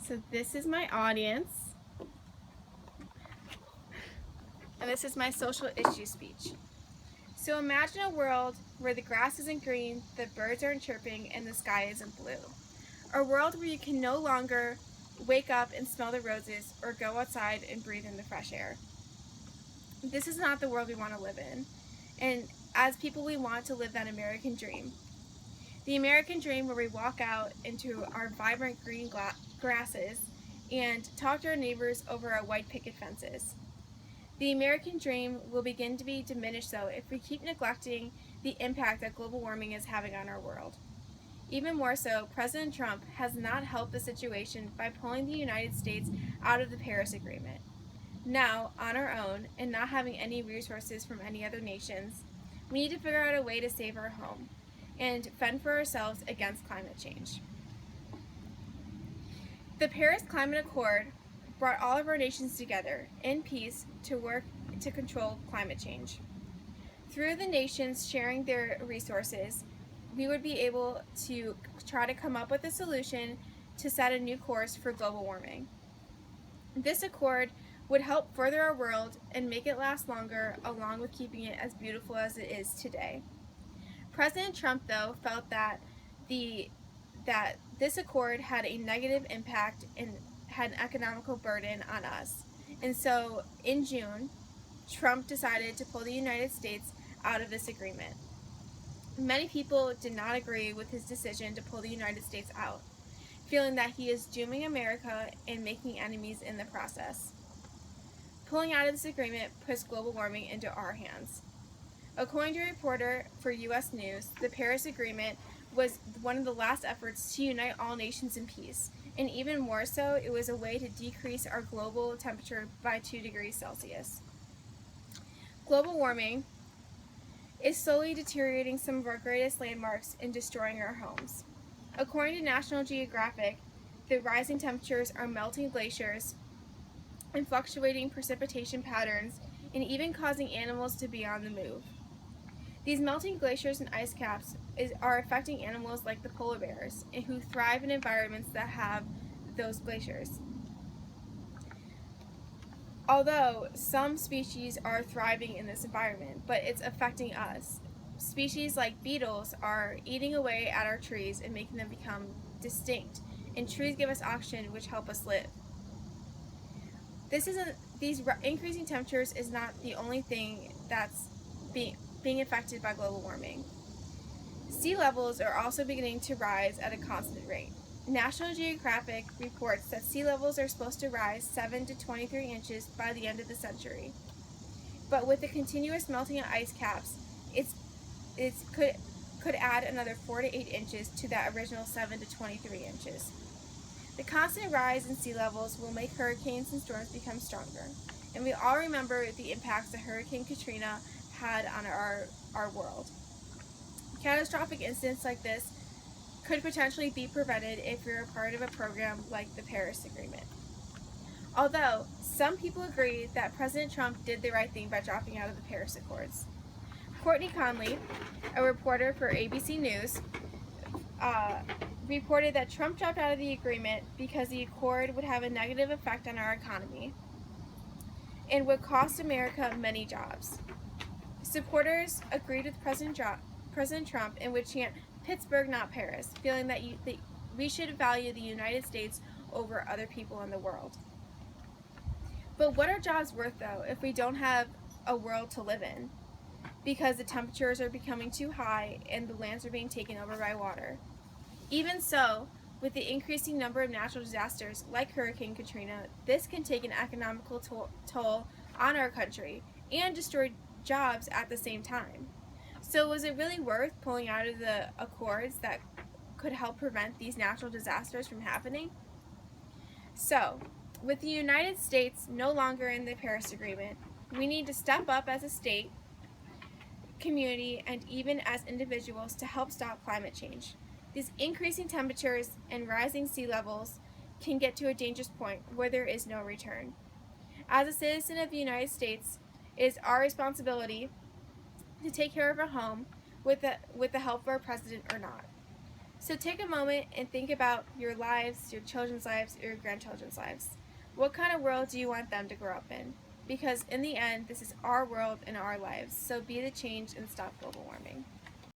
So this is my audience, and this is my social issue speech. So imagine a world where the grass isn't green, the birds aren't chirping, and the sky isn't blue. A world where you can no longer wake up and smell the roses or go outside and breathe in the fresh air. This is not the world we want to live in. And as people, we want to live that American dream. The American dream where we walk out into our vibrant green grasses and talk to our neighbors over our white picket fences. The American dream will begin to be diminished, though, if we keep neglecting the impact that global warming is having on our world. Even more so, President Trump has not helped the situation by pulling the United States out of the Paris Agreement. Now, on our own, and not having any resources from any other nations, we need to figure out a way to save our home and fend for ourselves against climate change. The Paris Climate Accord brought all of our nations together in peace to work to control climate change. Through the nations sharing their resources, we would be able to try to come up with a solution to set a new course for global warming. This accord would help further our world and make it last longer, along with keeping it as beautiful as it is today. President Trump, though, felt that this accord had a negative impact and had an economical burden on us. And so in June, Trump decided to pull the United States out of this agreement. Many people did not agree with his decision to pull the United States out, feeling that he is dooming America and making enemies in the process. Pulling out of this agreement puts global warming into our hands. According to a reporter for U.S. News, the Paris Agreement was one of the last efforts to unite all nations in peace, and even more so, it was a way to decrease our global temperature by 2 degrees Celsius. Global warming is slowly deteriorating some of our greatest landmarks and destroying our homes. According to National Geographic, the rising temperatures are melting glaciers and fluctuating precipitation patterns, and even causing animals to be on the move. These melting glaciers and ice caps are affecting animals like the polar bears, who thrive in environments that have those glaciers. Although some species are thriving in this environment, but it's affecting us. Species like beetles are eating away at our trees and making them become distinct, and trees give us oxygen, which help us live. These increasing temperatures is not the only thing that's being affected by global warming. Sea levels are also beginning to rise at a constant rate. National Geographic reports that sea levels are supposed to rise 7 to 23 inches by the end of the century. But with the continuous melting of ice caps, it could add another 4 to 8 inches to that original 7 to 23 inches. The constant rise in sea levels will make hurricanes and storms become stronger. And we all remember the impacts that Hurricane Katrina had on our world. Catastrophic incidents like this could potentially be prevented if you're a part of a program like the Paris Agreement. Although, some people agree that President Trump did the right thing by dropping out of the Paris Accords. Courtney Conley, a reporter for ABC News, reported that Trump dropped out of the agreement because the accord would have a negative effect on our economy and would cost America many jobs. Supporters agreed with President Trump and would chant "Pittsburgh, not Paris," feeling that we should value the United States over other people in the world. But what are jobs worth, though, if we don't have a world to live in? Because the temperatures are becoming too high and the lands are being taken over by water. Even so, with the increasing number of natural disasters like Hurricane Katrina, this can take an economical toll on our country and destroy jobs at the same time. So was it really worth pulling out of the accords that could help prevent these natural disasters from happening? So, with the United States no longer in the Paris Agreement, we need to step up as a state, community, and even as individuals to help stop climate change. These increasing temperatures and rising sea levels can get to a dangerous point where there is no return. As a citizen of the United States, it is our responsibility to take care of our home with the help of our president or not. So take a moment and think about your lives, your children's lives, your grandchildren's lives. What kind of world do you want them to grow up in? Because in the end, this is our world and our lives. So be the change and stop global warming.